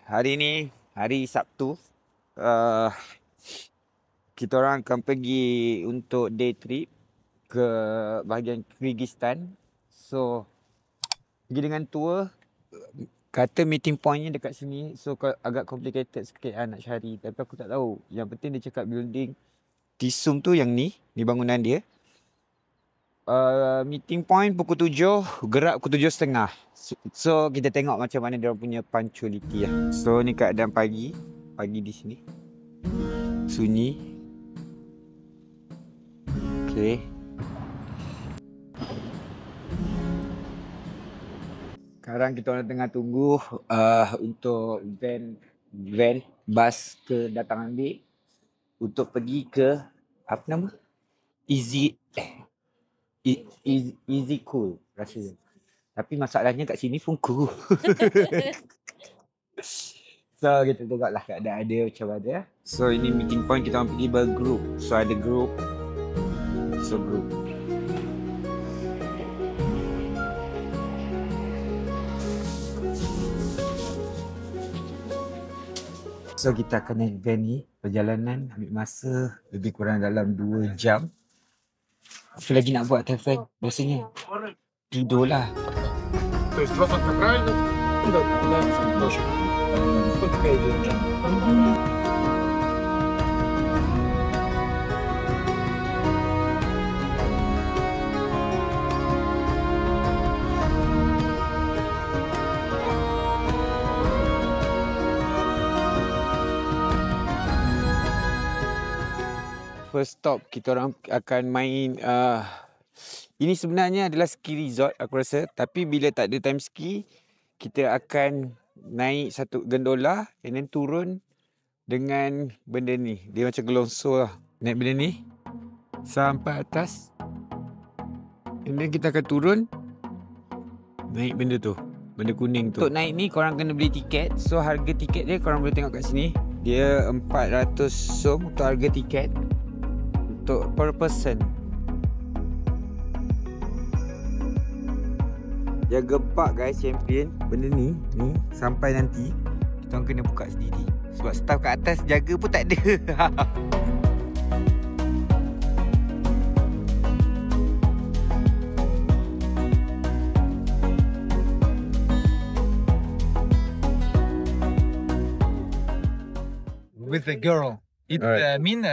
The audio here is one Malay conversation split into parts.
hari ni hari Sabtu. Kita orang akan pergi untuk day trip ke bahagian Kyrgyzstan. So pergi dengan tour. Kata meeting pointnya dekat sini. So agak complicated sikit nak cari. Tapi aku tak tahu. Yang penting dia cakap building Tisum tu yang ni bangunan dia. Meeting point pukul 7, gerak pukul 7.30. So kita tengok macam mana dia punya punctuality lah. So ni keadaan pagi di sini. Sunyi. Okay. Sekarang kita orang tengah tunggu untuk van bas ke datang ambil untuk pergi ke apa nama? Easy cool rasanya. Tapi masalahnya kat sini pun cool. So kita tengoklah keadaan dia macam mana. So ini meeting point, kita orang pergi bergroup. So ada group. So group. So kita akan naik van ni. Perjalanan ambil masa lebih kurang dalam 2 jam. Apa lagi nak buat Taifan? Biasanya tidurlah. То есть 20 на крайне, да, тоже. Вот такая идея. First stop kita orang akan main ini sebenarnya adalah ski resort aku rasa, tapi bila tak ada time ski kita akan naik satu gondola and then turun dengan benda ni. Dia macam gelongsor lah. Naik benda ni sampai atas and then kita akan turun naik benda tu, benda kuning tu. Untuk naik ni korang kena beli tiket. So harga tiket dia korang boleh tengok kat sini. Dia 400 som untuk harga tiket untuk per person. Jaga park guys, champion. Benda ni sampai nanti kita orang kena buka sendiri. Sebab staff kat atas jaga pun tak ada. With the girl. It mean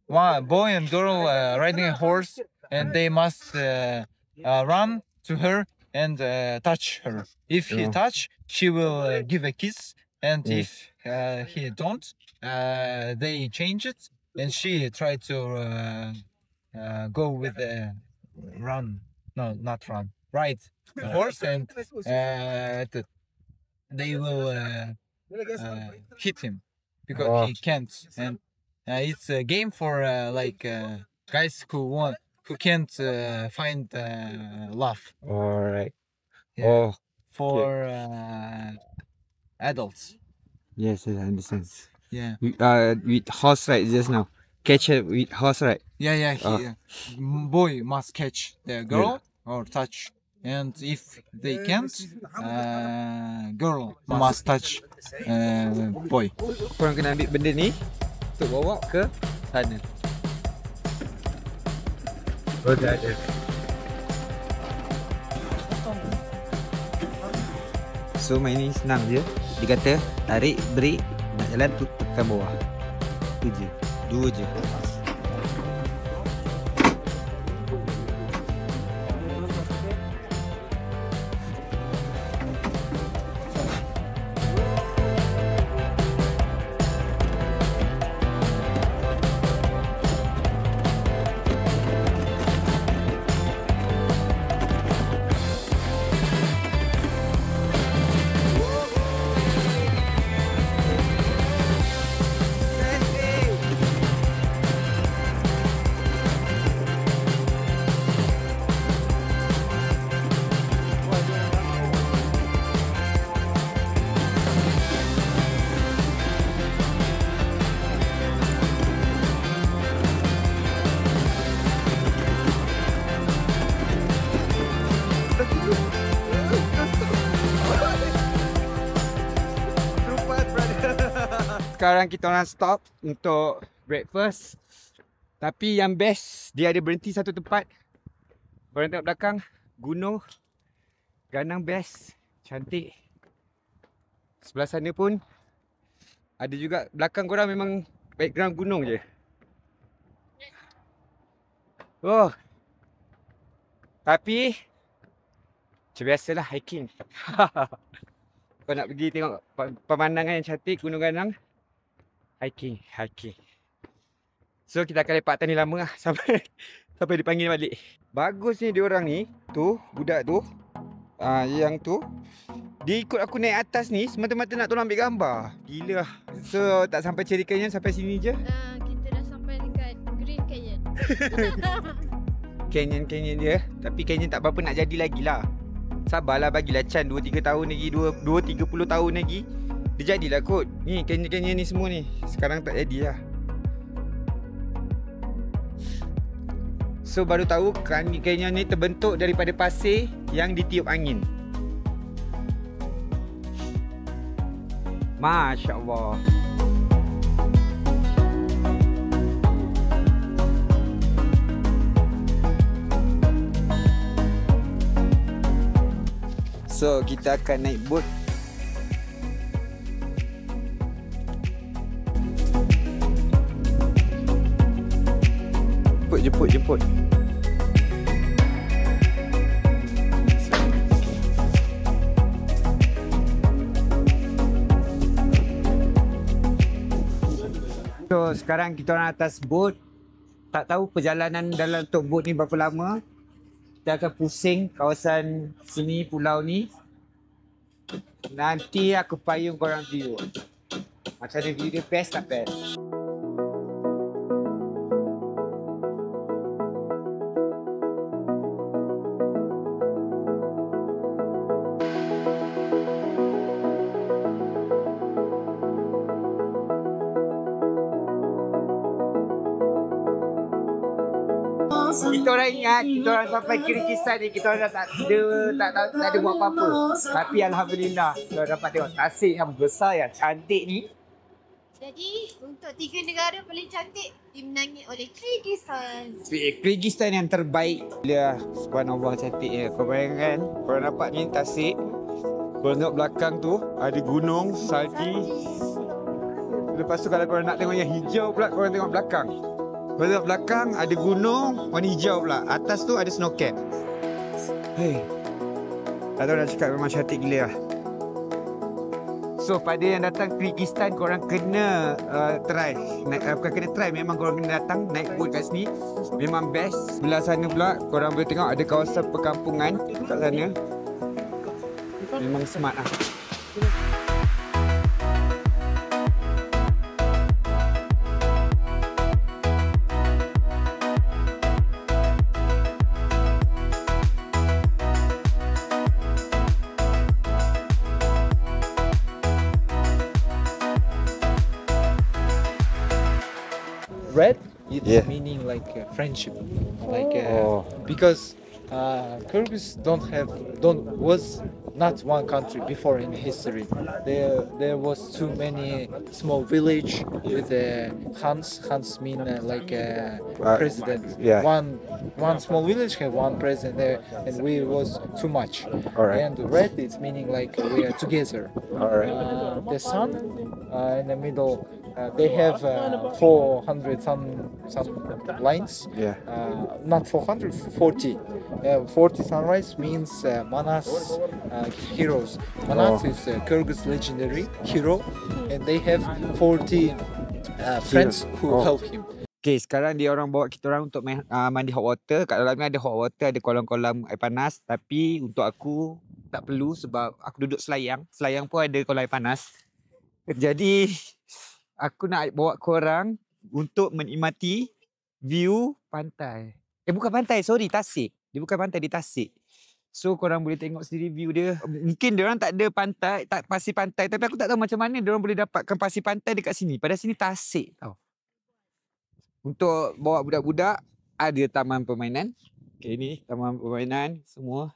one boy and girl riding a horse, and they must run to her and touch her. If he touch, she will give a kiss, and if he don't, they change it, and she try to go with run. No, not run. Ride the horse, and they will hit him because he can't. And it's a game for guys who can't find love. Alright. Yeah. For adults. Yes, I understand. Yeah. With horse ride just now. Catch it with horse ride. Yeah. Boy must catch the girl or touch. And if they can't, girl must touch boy. Korang kena ambil benda ni untuk bawa ke sana. Oh, dah ada. So main ni senang je. Dia kata tarik break, nak jalan tu tekan bawah. Tu je. 2 je. sekarang kita orang stop untuk breakfast. Tapi yang best, dia ada berhenti satu tempat. Korang tengok belakang, gunung. Ganang best, cantik. Sebelah sana pun ada juga, belakang korang memang background gunung je. Oh. Tapi macam biasalah hiking. Kau nak pergi tengok pemandangan yang cantik Gunung Ganang, hiking. So kita akan lepak tani lama lah sampai dipanggil balik. Bagusnya diorang ni, tu budak tu, yang tu, dia ikut aku naik atas ni semata-mata nak tolong ambil gambar. Gila. So tak sampai Cherry Canyon, sampai sini je. Kita dah sampai dekat Green Canyon. Canyon dia, tapi canyon tak apa-apa nak jadi lagi lah. Sabarlah, bagilah Chan 2-3 tahun lagi, 2-30 tahun lagi. Dia jadilah kot. Ni canyon ni semua ni. Sekarang tak jadi lah. So baru tahu canyon ni terbentuk daripada pasir yang ditiup angin. Masya Allah. So kita akan naik boat. Jemput. So sekarang kita orang atas boat. Tak tahu perjalanan dalam untuk boat ni berapa lama. Kita akan pusing kawasan sini, pulau ni. Nanti aku payung korang view. Macam mana view dia, best tak best? Kita orang ingat, kita orang sampai Kyrgyzstan ni, kita orang tak ada buat apa-apa. Tapi Alhamdulillah, kita orang dapat tengok tasik yang besar, yang cantik ni. Jadi, untuk 3 negara paling cantik dimenangi oleh Kyrgyzstan. Kyrgyzstan yang terbaik. Bila subhanallah cantiknya. Kau bayangkan, korang nampak ni tasik. Korang tengok belakang tu, ada gunung, salji. Lepas tu kalau korang nak tengok yang hijau pula, korang tengok belakang. Korang tengok belakang, ada gunung, warna hijau pula. Atas tu ada snow cap. Hei, tak tahu nak cakap, memang cantik gila lah. So pada yang datang Kyrgyzstan, korang kena try. Bukan kena try, memang korang kena datang naik boat kat sini. Memang best. Sebelah sana pula korang boleh tengok ada kawasan perkampungan kat sana. Memang smart lah. Red, it's meaning like friendship, like because Kyrgyz was not one country before in history. There was too many small village with Khans. Khans mean like president. Yeah. One small village had one president there, and we was too much. Alright. And red, it's meaning like we are together. Alright. The sun in the middle. They have 400 some lines. Yeah. Not 400, 40. 40 sunrise means Manas heroes. Manas is Kyrgyz legendary hero, and they have 40 friends who help him. Okay, sekarang dia orang bawa kita orang untuk mandi hot water. Kat dalam ni ada hot water, ada kolam-kolam air panas. Tapi untuk aku tak perlu sebab aku duduk Selayang. Selayang pun ada kolam air panas. Jadi aku nak bawa korang untuk menikmati view pantai. Bukan pantai, sorry, tasik. Dia bukan pantai, dia tasik. So korang boleh tengok sendiri view dia. Mungkin diorang tak ada pantai, tak pasir pantai. Tapi aku tak tahu macam mana diorang boleh dapatkan pasir pantai dekat sini. Padahal sini tasik tau. Untuk bawa budak-budak, ada taman permainan. Okay, ni taman permainan semua.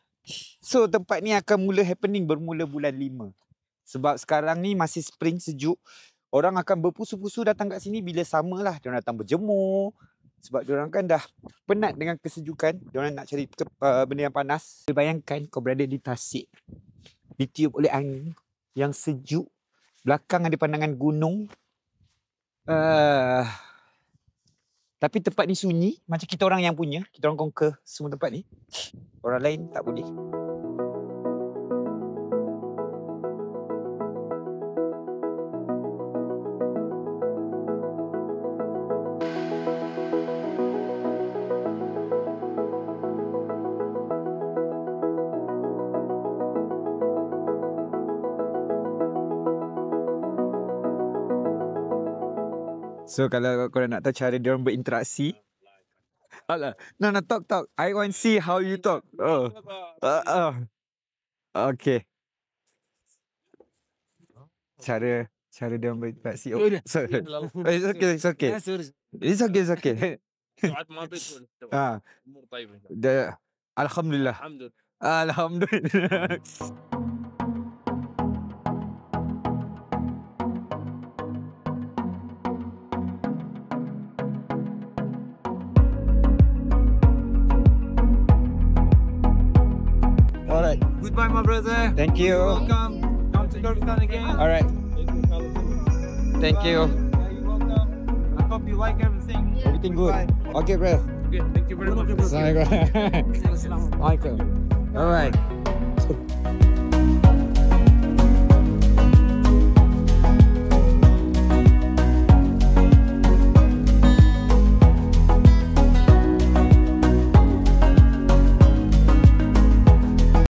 So tempat ni akan mula happening bermula bulan 5. Sebab sekarang ni masih spring, sejuk. orang akan berpusu-pusu datang kat sini bila samalah. Diorang datang berjemur. Sebab diorang kan dah penat dengan kesejukan. Diorang nak cari benda yang panas. Bayangkan kau berada di tasik. Ditiup oleh angin yang sejuk. Belakang ada pandangan gunung. Tapi tempat ni sunyi. Macam kita orang yang punya. Kita orang conquer semua tempat ni. Orang lain tak boleh. So kalau korang nak tahu cara diorang berinteraksi. Alah. No, talk. I want see how you talk. Oh. Okay. Cara diorang berinteraksi. Oh, sorry. It's okay. It's okay. Alhamdulillah. Alright. Goodbye, my brother. Thank you. Welcome. Come to Kyrgyzstan again. Alright. Thank you. You're welcome. I hope you like everything. Everything good. Okay, bro. Okay, thank you very much. Assalamualaikum. Alright.